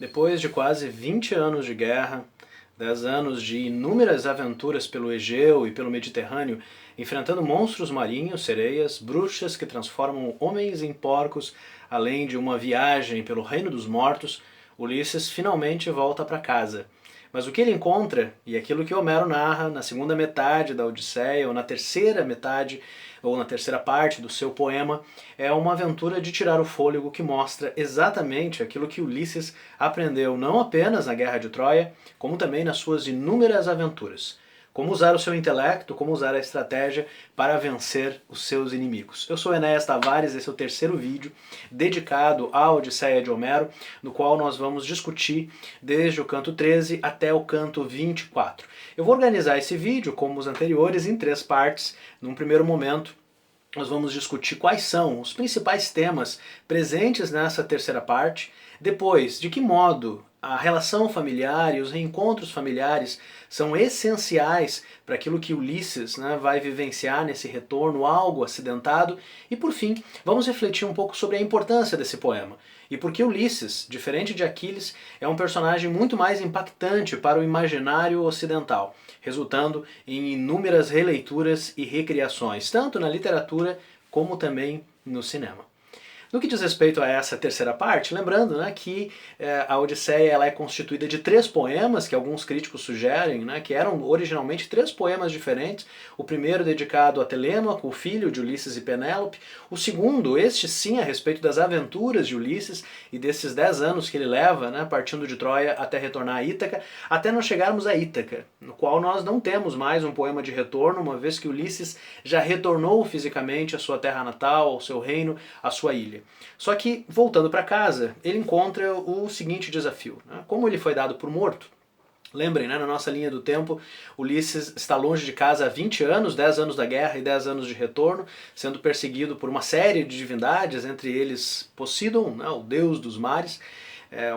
Depois de quase 20 anos de guerra, 10 anos de inúmeras aventuras pelo Egeu e pelo Mediterrâneo, enfrentando monstros marinhos, sereias, bruxas que transformam homens em porcos, além de uma viagem pelo reino dos mortos, Ulisses finalmente volta para casa. Mas o que ele encontra, e aquilo que Homero narra na segunda metade da Odisseia, ou na terceira metade, ou na terceira parte do seu poema, é uma aventura de tirar o fôlego que mostra exatamente aquilo que Ulisses aprendeu não apenas na Guerra de Troia, como também nas suas inúmeras aventuras. Como usar o seu intelecto, como usar a estratégia para vencer os seus inimigos. Eu sou Enéas Tavares, esse é o terceiro vídeo dedicado à Odisseia de Homero, no qual nós vamos discutir desde o canto 13 até o canto 24. Eu vou organizar esse vídeo, como os anteriores, em 3 partes. Num primeiro momento, nós vamos discutir quais são os principais temas presentes nessa terceira parte. Depois, de que modo a relação familiar e os reencontros familiares são essenciais para aquilo que Ulisses vai vivenciar nesse retorno algo acidentado. E por fim, vamos refletir um pouco sobre a importância desse poema. E porque Ulisses, diferente de Aquiles, é um personagem muito mais impactante para o imaginário ocidental, resultando em inúmeras releituras e recriações, tanto na literatura como também no cinema. No que diz respeito a essa terceira parte, lembrando que a Odisseia ela é constituída de 3 poemas, que alguns críticos sugerem que eram originalmente 3 poemas diferentes. O primeiro dedicado a Telêmaco, o filho de Ulisses e Penélope. O segundo, este sim, a respeito das aventuras de Ulisses e desses 10 anos que ele leva, partindo de Troia até retornar a Ítaca, até nós chegarmos a Ítaca, no qual nós não temos mais um poema de retorno, uma vez que Ulisses já retornou fisicamente à sua terra natal, ao seu reino, à sua ilha. Só que, voltando para casa, ele encontra o seguinte desafio. Como ele foi dado por morto, lembrem, na nossa linha do tempo, Ulisses está longe de casa há 20 anos, 10 anos da guerra e 10 anos de retorno, sendo perseguido por uma série de divindades, entre eles Poseidon, o deus dos mares,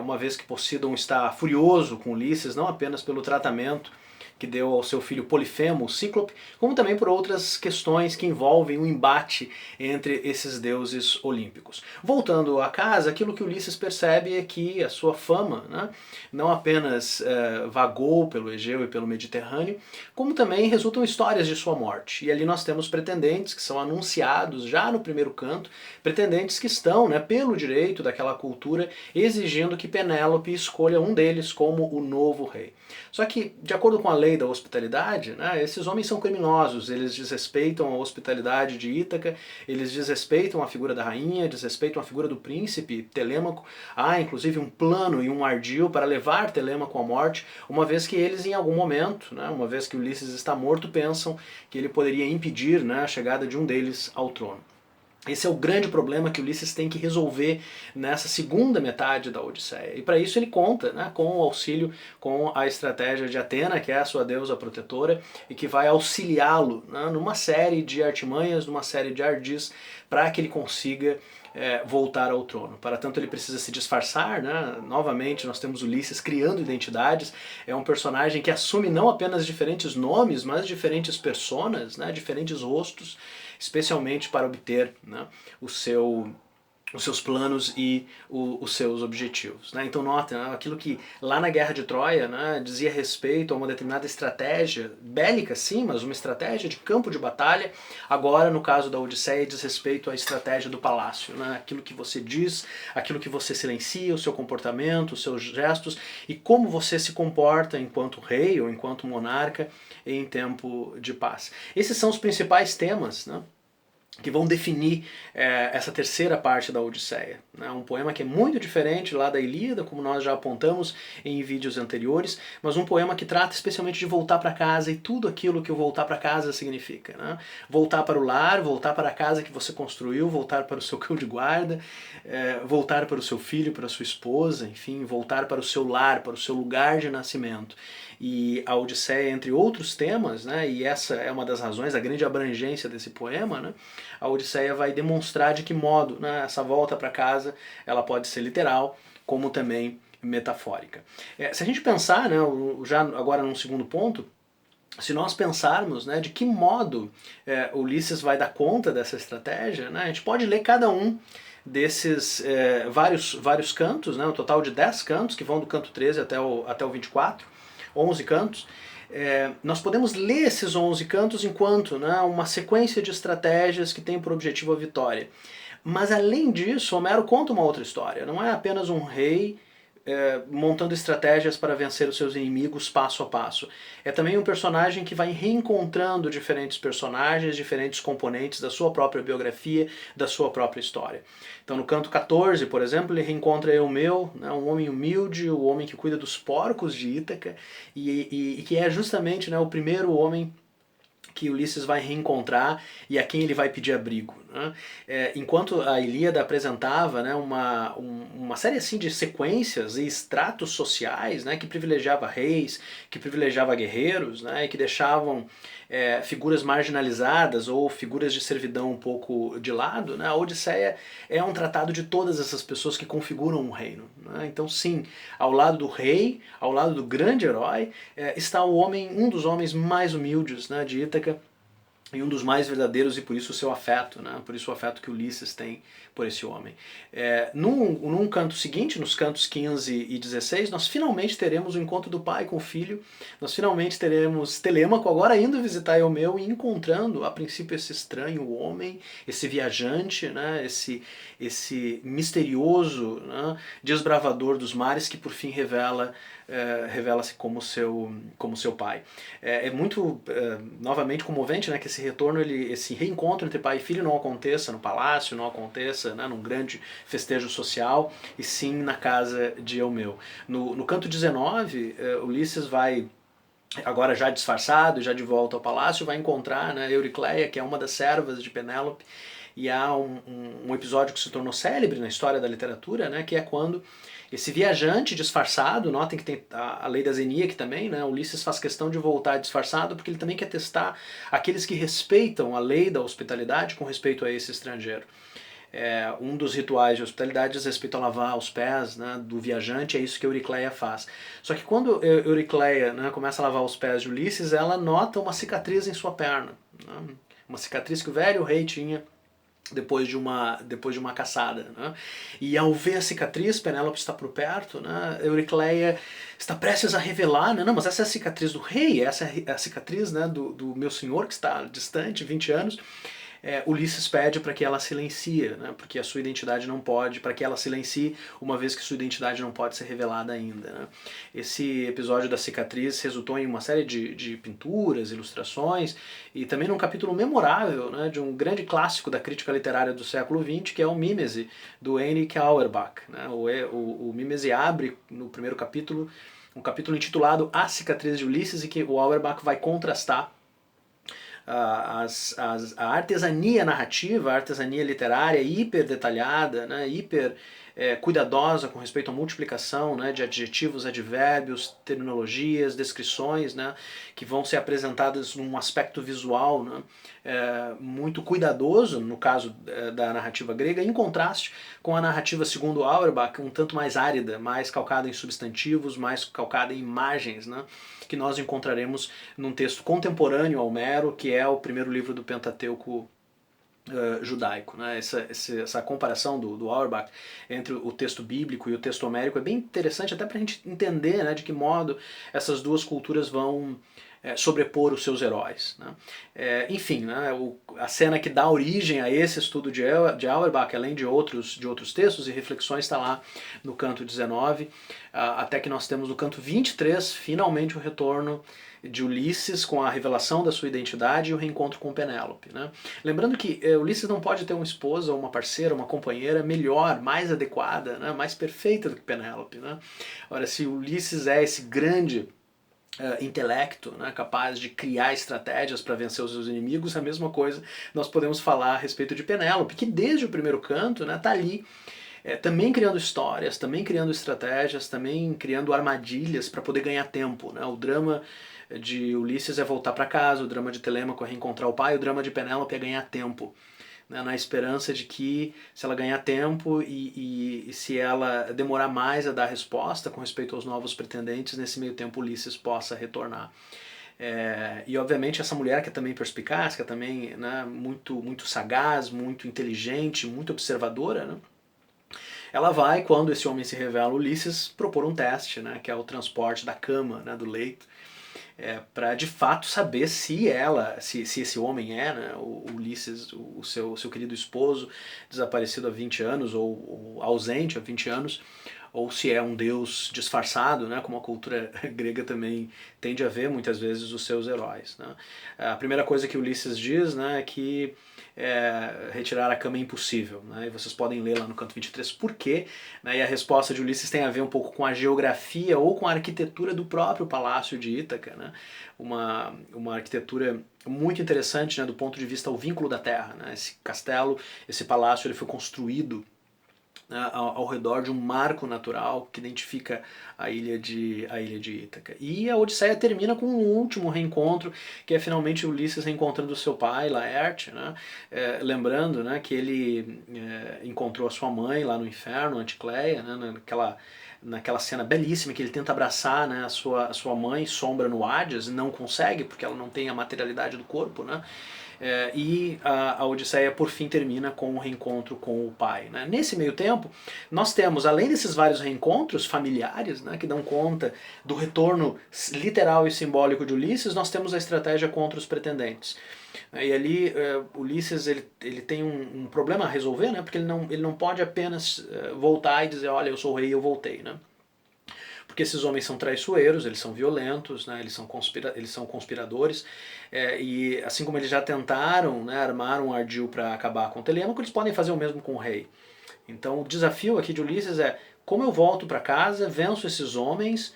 uma vez que Poseidon está furioso com Ulisses, não apenas pelo tratamento que deu ao seu filho Polifemo, o Cíclope, como também por outras questões que envolvem o embate entre esses deuses olímpicos. Voltando a casa, aquilo que Ulisses percebe é que a sua fama não apenas vagou pelo Egeu e pelo Mediterrâneo, como também resultam histórias de sua morte. E ali nós temos pretendentes que são anunciados já no primeiro canto, pretendentes que estão, pelo direito daquela cultura, exigindo que Penélope escolha um deles como o novo rei. Só que, de acordo com a lei da hospitalidade, esses homens são criminosos, eles desrespeitam a hospitalidade de Ítaca, eles desrespeitam a figura da rainha, desrespeitam a figura do príncipe Telêmaco. Há inclusive um plano e um ardil para levar Telêmaco à morte, uma vez que eles em algum momento, uma vez que Ulisses está morto, pensam que ele poderia impedir a chegada de um deles ao trono. Esse é o grande problema que Ulisses tem que resolver nessa segunda metade da Odisseia. E para isso ele conta com o auxílio, com a estratégia de Atena, que é a sua deusa protetora, e que vai auxiliá-lo numa série de artimanhas, numa série de ardis, para que ele consiga voltar ao trono. Para tanto ele precisa se disfarçar, novamente nós temos Ulisses criando identidades, é um personagem que assume não apenas diferentes nomes, mas diferentes personas, diferentes rostos, especialmente para obter os seus planos e os seus objetivos. Então nota, aquilo que lá na Guerra de Troia dizia respeito a uma determinada estratégia bélica, sim, mas uma estratégia de campo de batalha, agora no caso da Odisseia diz respeito à estratégia do palácio, aquilo que você diz, aquilo que você silencia, o seu comportamento, os seus gestos e como você se comporta enquanto rei ou enquanto monarca em tempo de paz. Esses são os principais temas que vão definir essa terceira parte da Odisseia. Um poema que é muito diferente lá da Ilíada, como nós já apontamos em vídeos anteriores, mas um poema que trata especialmente de voltar para casa e tudo aquilo que o voltar para casa significa. Voltar para o lar, voltar para a casa que você construiu, voltar para o seu cão de guarda, voltar para o seu filho, para a sua esposa, enfim, voltar para o seu lar, para o seu lugar de nascimento. E a Odisseia, entre outros temas, e essa é uma das razões, a grande abrangência desse poema, a Odisseia vai demonstrar de que modo essa volta para casa ela pode ser literal, como também metafórica. Se a gente pensar, já agora num segundo ponto, se nós pensarmos de que modo Ulisses vai dar conta dessa estratégia, a gente pode ler cada um desses vários cantos, né, um total de 10 cantos, que vão do canto 13 até o 24, 11 cantos. Nós podemos ler esses 11 cantos enquanto, né, uma sequência de estratégias que tem por objetivo a vitória. Mas além disso, Homero conta uma outra história. Não é apenas um rei montando estratégias para vencer os seus inimigos passo a passo. É também um personagem que vai reencontrando diferentes personagens, diferentes componentes da sua própria biografia, da sua própria história. Então no canto 14, por exemplo, ele reencontra Eumeu, né, um homem humilde, o homem que cuida dos porcos de Ítaca, e que é justamente, né, o primeiro homem que Ulisses vai reencontrar e a quem ele vai pedir abrigo. Né? Enquanto a Ilíada apresentava, né, uma série assim de sequências e estratos sociais, né, que privilegiava reis, que privilegiava guerreiros, né, e que deixavam figuras marginalizadas ou figuras de servidão um pouco de lado, né, a Odisseia é um tratado de todas essas pessoas que configuram um reino. Né? Então sim, ao lado do rei, ao lado do grande herói, está o homem, um dos homens mais humildes, né, de Ítaca, e um dos mais verdadeiros, e por isso o seu afeto, né? Por isso o afeto que Ulisses tem por esse homem. Num canto seguinte, nos cantos 15 e 16, nós finalmente teremos o encontro do pai com o filho, nós finalmente teremos Telêmaco agora indo visitar Eumeu e encontrando, a princípio, esse estranho homem, esse viajante, né? esse misterioso, né, desbravador dos mares que por fim revela-se como seu pai. É muito, novamente, comovente, né, que esse retorno, esse reencontro entre pai e filho não aconteça no palácio, não aconteça, né, num grande festejo social, e sim na casa de Eumeu. No canto 19, Ulisses vai, agora já disfarçado, já de volta ao palácio, vai encontrar, né, Euricleia, que é uma das servas de Penélope, e há um episódio que se tornou célebre na história da literatura, né, que é quando esse viajante disfarçado, notem que tem a lei da Zenia aqui também, né, Ulisses faz questão de voltar disfarçado porque ele também quer testar aqueles que respeitam a lei da hospitalidade com respeito a esse estrangeiro. Um dos rituais de hospitalidade diz respeito a lavar os pés, né, do viajante, é isso que Euricleia faz. Só que quando Euricleia, né, começa a lavar os pés de Ulisses, ela nota uma cicatriz em sua perna, né, uma cicatriz que o velho rei tinha depois de uma caçada. Né? E ao ver a cicatriz, Penélope está por perto, né? Euricleia está prestes a revelar, né? Não, mas essa é a cicatriz do rei, essa é a cicatriz, né, do meu senhor que está distante, 20 anos. Ulisses pede para que ela silencie, né, porque a sua identidade não pode, para que ela silencie, uma vez que sua identidade não pode ser revelada ainda. Né. Esse episódio da cicatriz resultou em uma série de pinturas, ilustrações, e também num capítulo memorável, né, de um grande clássico da crítica literária do século XX, que é o Mimese, do Henrik Auerbach. Né. O Mimese abre, no primeiro capítulo, um capítulo intitulado A Cicatriz de Ulisses, e que o Auerbach vai contrastar a artesania narrativa, a artesania literária hiper detalhada, né, hiper cuidadosa com respeito à multiplicação, né, de adjetivos, advérbios, terminologias, descrições, né, que vão ser apresentadas num aspecto visual, né, muito cuidadoso, no caso da narrativa grega, em contraste com a narrativa segundo Auerbach, um tanto mais árida, mais calcada em substantivos, mais calcada em imagens, né, que nós encontraremos num texto contemporâneo ao Homero, que é o primeiro livro do Pentateuco judaico. Né? Essa comparação do Auerbach entre o texto bíblico e o texto homérico é bem interessante até para a gente entender, né, de que modo essas duas culturas vão sobrepor os seus heróis. Né? Enfim, né, a cena que dá origem a esse estudo de Auerbach, além de outros textos e reflexões, está lá no canto 19, até que nós temos no canto 23, finalmente o retorno de Ulisses com a revelação da sua identidade e o reencontro com Penélope. Né? Lembrando que Ulisses não pode ter uma esposa, uma parceira, uma companheira melhor, mais adequada, né? Mais perfeita do que Penélope. Né? Ora, se Ulisses é esse grande intelecto, né, capaz de criar estratégias para vencer os seus inimigos, a mesma coisa nós podemos falar a respeito de Penélope, que desde o primeiro canto está ali também criando histórias, também criando estratégias, também criando armadilhas para poder ganhar tempo. Né? O drama de Ulisses é voltar para casa, o drama de Telêmaco é reencontrar o pai, o drama de Penélope é ganhar tempo. Né? Na esperança de que, se ela ganhar tempo e se ela demorar mais a dar resposta com respeito aos novos pretendentes, nesse meio tempo Ulisses possa retornar. E obviamente essa mulher que é também perspicaz, que é também, né, muito sagaz, muito inteligente, muito observadora, né? Ela vai, quando esse homem se revela Ulisses, propor um teste, né, que é o transporte da cama, né, do leito, para de fato saber se se esse homem é, né, o Ulisses, o seu querido esposo, desaparecido há 20 anos ou ausente há 20 anos, ou se é um deus disfarçado, né, como a cultura grega também tende a ver muitas vezes os seus heróis. Né. A primeira coisa que Ulisses diz, né, é que retirar a cama é impossível, né, e vocês podem ler lá no canto 23 por quê, né, e a resposta de Ulisses tem a ver um pouco com a geografia ou com a arquitetura do próprio palácio de Ítaca, né, uma arquitetura muito interessante, né, do ponto de vista do vínculo da terra. Né, esse castelo, esse palácio, ele foi construído, né, ao redor de um marco natural que identifica a ilha de Ítaca. E a Odisseia termina com um último reencontro, que é finalmente Ulisses reencontrando seu pai, Laerte, né, lembrando, né, que ele encontrou a sua mãe lá no inferno, Anticleia, né, naquela cena belíssima que ele tenta abraçar, né, a sua mãe, Sombra, no Hades, e não consegue, porque ela não tem a materialidade do corpo, né? E a Odisseia por fim termina com um reencontro com o pai. Né? Nesse meio tempo, nós temos, além desses vários reencontros familiares, né, que dão conta do retorno literal e simbólico de Ulisses, nós temos a estratégia contra os pretendentes. E ali Ulisses ele tem um problema a resolver, né, porque ele não pode apenas voltar e dizer, olha, eu sou o rei e eu voltei. Né? Porque esses homens são traiçoeiros, eles são violentos, né, eles são conspiradores, e assim como eles já tentaram, né, armar um ardil para acabar com Telêmaco, eles podem fazer o mesmo com o rei. Então o desafio aqui de Ulisses é como eu volto para casa, venço esses homens,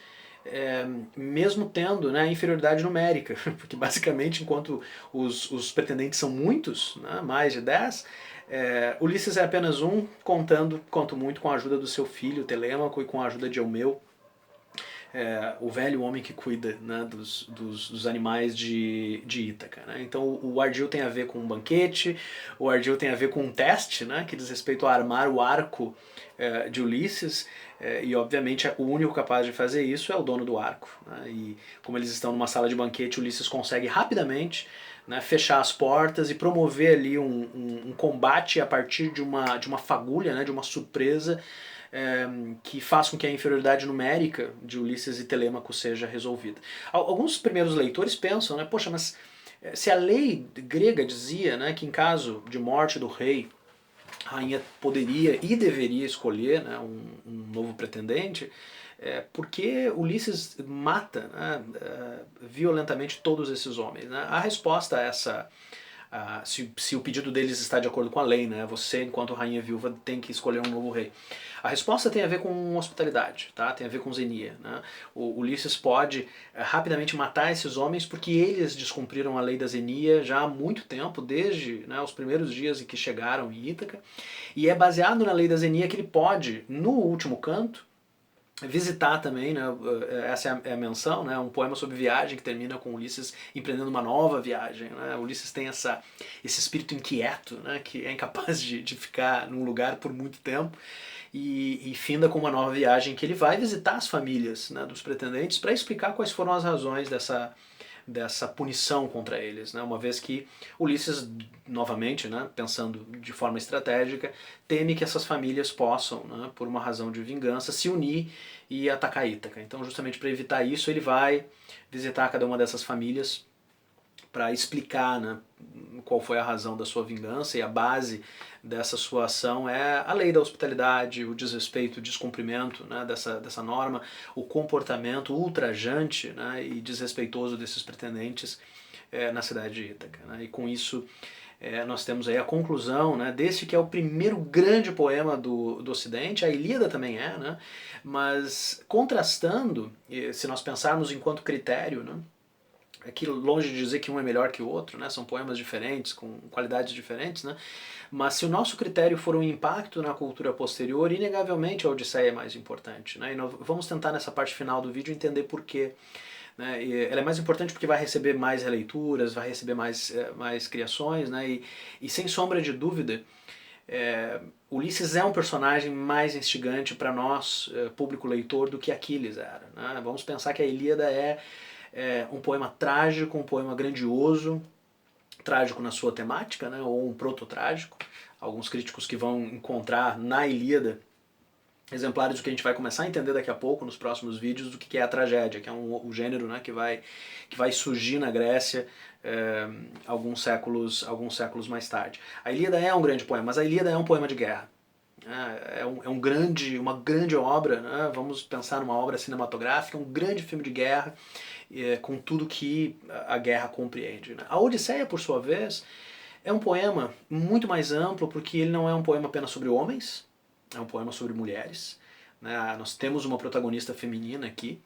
mesmo tendo, né, inferioridade numérica, porque basicamente enquanto os pretendentes são muitos, né, mais de 10, Ulisses é apenas um, contando, quanto muito, com a ajuda do seu filho Telêmaco e com a ajuda de Eumeu, o velho homem que cuida, né, dos animais de Ítaca. Né? Então o ardil tem a ver com um banquete, o ardil tem a ver com um teste, né, que diz respeito a armar o arco de Ulisses, e obviamente o único capaz de fazer isso é o dono do arco. Né? E como eles estão numa sala de banquete, Ulisses consegue rapidamente, né, fechar as portas e promover ali um combate a partir de uma fagulha, né, de uma surpresa, que faz com que a inferioridade numérica de Ulisses e Telêmaco seja resolvida. Alguns primeiros leitores pensam, né, poxa, mas se a lei grega dizia, né, que em caso de morte do rei, a rainha poderia e deveria escolher, né, um novo pretendente, por que Ulisses mata, né, violentamente todos esses homens? Né? A resposta a essa se o pedido deles está de acordo com a lei, né? Você, enquanto rainha viúva, tem que escolher um novo rei. A resposta tem a ver com hospitalidade, tá? Tem a ver com zenia. Né? O Ulisses pode rapidamente matar esses homens porque eles descumpriram a lei da zenia já há muito tempo, desde, né, os primeiros dias em que chegaram em Ítaca, e é baseado na lei da zenia que ele pode, no último canto, visitar também, né, essa é a menção, né, um poema sobre viagem que termina com Ulisses empreendendo uma nova viagem. Né, Ulisses tem esse espírito inquieto, né, que é incapaz de ficar num lugar por muito tempo, e finda com uma nova viagem que ele vai visitar as famílias, né, dos pretendentes para explicar quais foram as razões dessa punição contra eles, né? Uma vez que Ulisses, novamente, né, pensando de forma estratégica, teme que essas famílias possam, né, por uma razão de vingança, se unir e atacar Ítaca. Então, justamente para evitar isso, ele vai visitar cada uma dessas famílias para explicar, né, qual foi a razão da sua vingança, e a base dessa sua ação é a lei da hospitalidade, o desrespeito, o descumprimento, né, dessa norma, o comportamento ultrajante, né, e desrespeitoso desses pretendentes na cidade de Ítaca. Né, e com isso nós temos aí a conclusão, né, desse que é o primeiro grande poema do Ocidente, a Ilíada também é, né, mas contrastando, se nós pensarmos enquanto critério, né, aqui longe de dizer que um é melhor que o outro, né? São poemas diferentes, com qualidades diferentes, né? Mas se o nosso critério for um impacto na cultura posterior, inegavelmente a Odisseia é mais importante. Né? E nós vamos tentar nessa parte final do vídeo entender por quê. Né? E ela é mais importante porque vai receber mais releituras, vai receber mais criações, né? E sem sombra de dúvida, Ulisses é um personagem mais instigante para nós, público leitor, do que Aquiles era. Né? Vamos pensar que a Ilíada é um poema trágico, um poema grandioso, trágico na sua temática, né, ou um proto-trágico. alguns críticos que vão encontrar na Ilíada exemplares do que a gente vai começar a entender daqui a pouco nos próximos vídeos do que é a tragédia, que é o gênero, né, que vai surgir na Grécia alguns séculos mais tarde. A Ilíada é um grande poema, mas a Ilíada é um poema de guerra. Uma grande obra, né? Vamos pensar numa obra cinematográfica, um grande filme de guerra, com tudo que a guerra compreende. Né? A Odisseia, por sua vez, é um poema muito mais amplo, porque ele não é um poema apenas sobre homens, é um poema sobre mulheres. Né? Nós temos uma protagonista feminina aqui.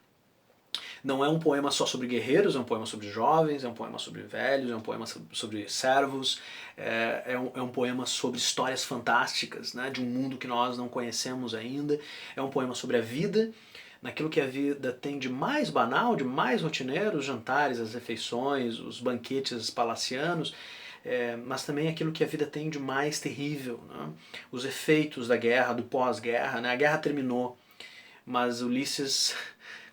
Não é um poema só sobre guerreiros, é um poema sobre jovens, é um poema sobre velhos, é um poema sobre servos, é um poema sobre histórias fantásticas, né? De um mundo que nós não conhecemos ainda. É um poema sobre a vida, naquilo que a vida tem de mais banal, de mais rotineiro, os jantares, as refeições, os banquetes palacianos, mas também aquilo que a vida tem de mais terrível, né? Os efeitos da guerra, do pós-guerra, né? A guerra terminou, mas Ulisses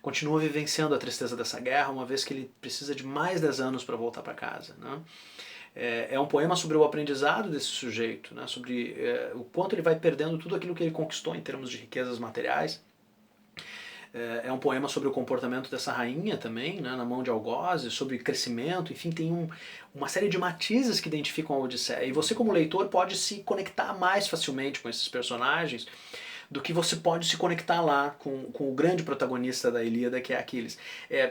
continua vivenciando a tristeza dessa guerra, uma vez que ele precisa de mais 10 anos para voltar para casa. Né? É um poema sobre o aprendizado desse sujeito, né? Sobre o quanto ele vai perdendo tudo aquilo que ele conquistou em termos de riquezas materiais. É um poema sobre o comportamento dessa rainha também, né, na mão de algozes, sobre crescimento, enfim, tem uma série de matizes que identificam a Odisseia. E você, como leitor, pode se conectar mais facilmente com esses personagens do que você pode se conectar lá com o grande protagonista da Ilíada, que é Aquiles.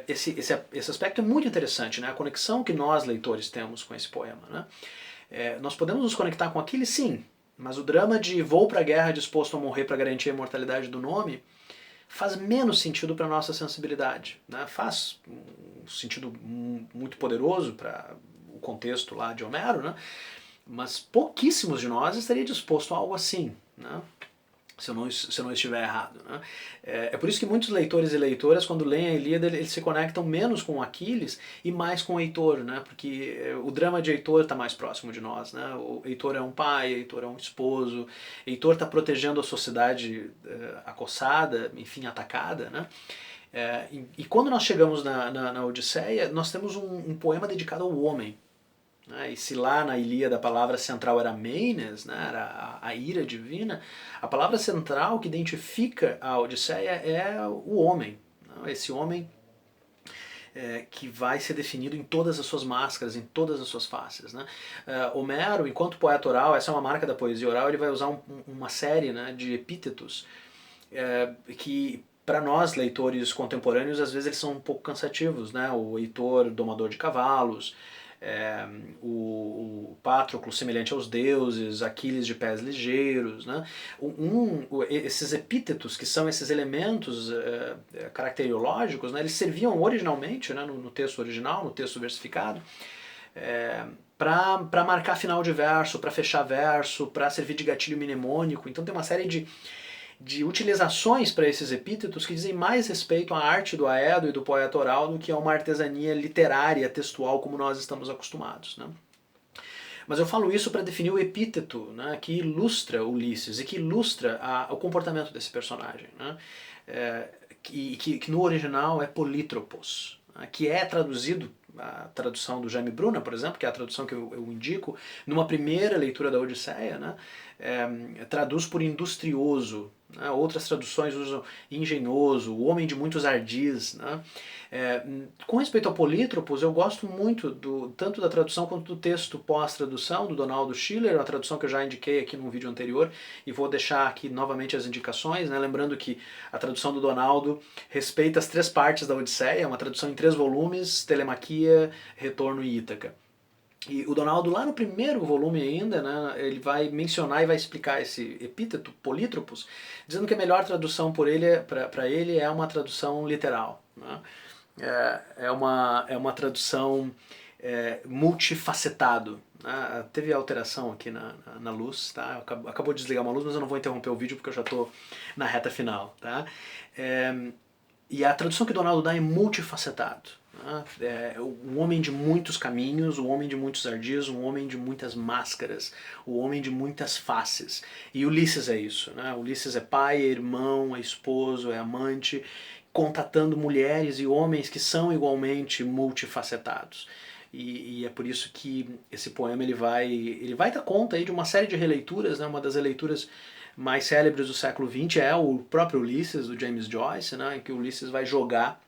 Esse aspecto é muito interessante, né, a conexão que nós, leitores, temos com esse poema. Né? Nós podemos nos conectar com Aquiles, sim, mas o drama de vou para a guerra disposto a morrer para garantir a imortalidade do nome faz menos sentido para a nossa sensibilidade. Né? Faz um sentido muito poderoso para o contexto lá de Homero, né? Mas pouquíssimos de nós estaria disposto a algo assim, né? Se eu não estiver errado. Né? É por isso que muitos leitores e leitoras, quando leem a Ilíada, eles se conectam menos com Aquiles e mais com Heitor, né? Porque o drama de Heitor está mais próximo de nós. Né? O Heitor é um pai, Heitor é um esposo, Heitor está protegendo a sociedade acossada, enfim, atacada. Né? E quando nós chegamos na Odisseia, nós temos um poema dedicado ao homem. E se lá na Ilíada a palavra central era Meines, né, era a ira divina, a palavra central que identifica a Odisseia é o homem. Né, esse homem que vai ser definido em todas as suas máscaras, em todas as suas faces. Né? Homero, enquanto poeta oral, essa é uma marca da poesia oral, ele vai usar uma série, né, de epítetos que para nós, leitores contemporâneos, às vezes eles são um pouco cansativos. Né? O Heitor, domador de cavalos, o Patroclo semelhante aos deuses, Aquiles de pés ligeiros. Né? Esses epítetos, que são esses elementos caracteriológicos, né, eles serviam originalmente, né, no texto original, no texto versificado, para marcar final de verso, para fechar verso, para servir de gatilho mnemônico. Então tem uma série de utilizações para esses epítetos que dizem mais respeito à arte do aedo e do poeta oral do que a uma artesania literária, textual, como nós estamos acostumados. Né? Mas eu falo isso para definir o epíteto, né, que ilustra Ulisses e que ilustra o comportamento desse personagem. Né? Que no original é polítropos, né, que é traduzido, a tradução do Jaime Bruna, por exemplo, que é a tradução que eu indico, numa primeira leitura da Odisseia, né, traduz por industrioso. Né? Outras traduções usam engenhoso, o homem de muitos ardis. Né? Com respeito ao Polítropos, eu gosto muito tanto da tradução quanto do texto pós-tradução do Donaldo Schiller, a tradução que eu já indiquei aqui num vídeo anterior, e vou deixar aqui novamente as indicações, né? Lembrando que a tradução do Donaldo respeita as 3 partes da Odisseia, é uma tradução em 3 volumes, Telemaquia, Retorno e Ítaca. E o Donaldo, lá no primeiro volume ainda, né, ele vai mencionar e vai explicar esse epíteto, polítropos, dizendo que a melhor tradução para ele é uma tradução literal. Né? É uma tradução multifacetado. Né? Teve alteração aqui na luz, tá? Acabou de desligar uma luz, mas eu não vou interromper o vídeo porque eu já estou na reta final. Tá? E a tradução que o Donaldo dá é multifacetado. Um homem de muitos caminhos, um homem de muitos ardis, um homem de muitas máscaras, um homem de muitas faces. E Ulisses é isso. Né? Ulisses é pai, é irmão, é esposo, é amante, contatando mulheres e homens que são igualmente multifacetados. e é por isso que esse poema ele vai dar conta aí de uma série de releituras, né? Uma das releituras mais célebres do século XX é o próprio Ulisses, do James Joyce, né? Em que o Ulisses vai jogar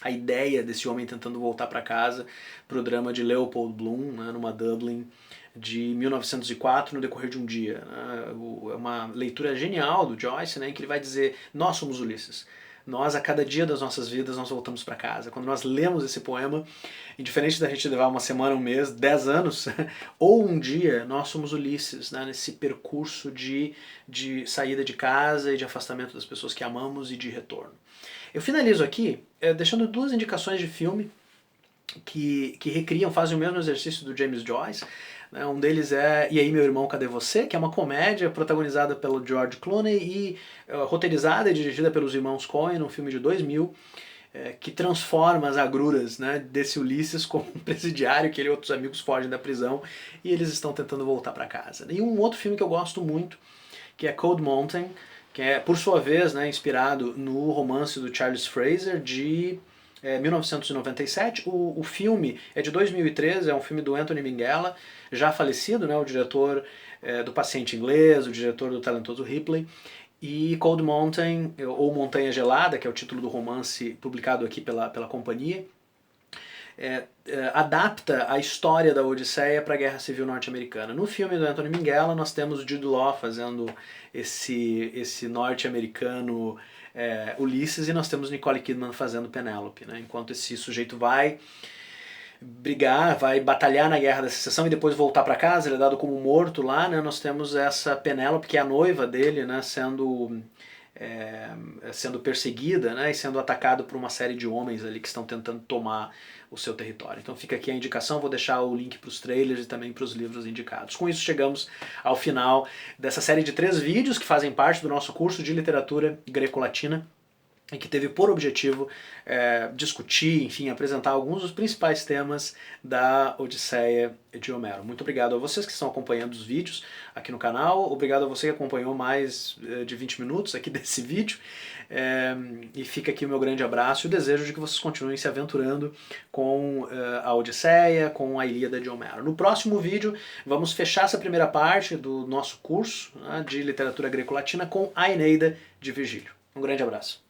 a ideia desse homem tentando voltar para casa para o drama de Leopold Bloom, né? Numa Dublin de 1904, no decorrer de um dia. Né? É uma leitura genial do Joyce, né? Em que ele vai dizer: nós somos Ulisses. Nós, a cada dia das nossas vidas, nós voltamos para casa. Quando nós lemos esse poema, indiferente da gente levar uma semana, um mês, 10 anos, ou um dia, nós somos Ulisses, né, nesse percurso de saída de casa e de afastamento das pessoas que amamos e de retorno. Eu finalizo aqui deixando duas indicações de filme que recriam, fazem o mesmo exercício do James Joyce. Um deles é E aí, meu irmão, cadê você? Que é uma comédia protagonizada pelo George Clooney e roteirizada e dirigida pelos irmãos Coen, um filme de 2000, que transforma as agruras, né, desse Ulisses como um presidiário, que ele e outros amigos fogem da prisão e eles estão tentando voltar para casa. E um outro filme que eu gosto muito, que é Cold Mountain, que é, por sua vez, né, inspirado no romance do Charles Fraser de 1997. O filme é de 2013, é um filme do Anthony Minghella, já falecido, né, o diretor do Paciente Inglês, o diretor do talentoso Ripley. E Cold Mountain, ou Montanha Gelada, que é o título do romance publicado aqui pela companhia, adapta a história da Odisseia para a Guerra Civil Norte-Americana. No filme do Anthony Minghella nós temos Jude Law fazendo esse norte-americano Ulisses, e nós temos Nicole Kidman fazendo Penélope, né? Enquanto esse sujeito vai brigar, vai batalhar na Guerra da Secessão e depois voltar para casa, ele é dado como morto lá, né? Nós temos essa Penélope, que é a noiva dele, né? Sendo perseguida, né? E sendo atacado por uma série de homens ali que estão tentando tomar o seu território. Então fica aqui a indicação, vou deixar o link para os trailers e também para os livros indicados. Com isso chegamos ao final dessa série de 3 vídeos que fazem parte do nosso curso de literatura greco-latina, e que teve por objetivo discutir, enfim, apresentar alguns dos principais temas da Odisseia de Homero. Muito obrigado a vocês que estão acompanhando os vídeos aqui no canal, obrigado a você que acompanhou mais de 20 minutos aqui desse vídeo, e fica aqui o meu grande abraço e o desejo de que vocês continuem se aventurando com a Odisseia, com a Ilíada de Homero. No próximo vídeo vamos fechar essa primeira parte do nosso curso, né, de literatura greco-latina com a Eneida de Virgílio. Um grande abraço.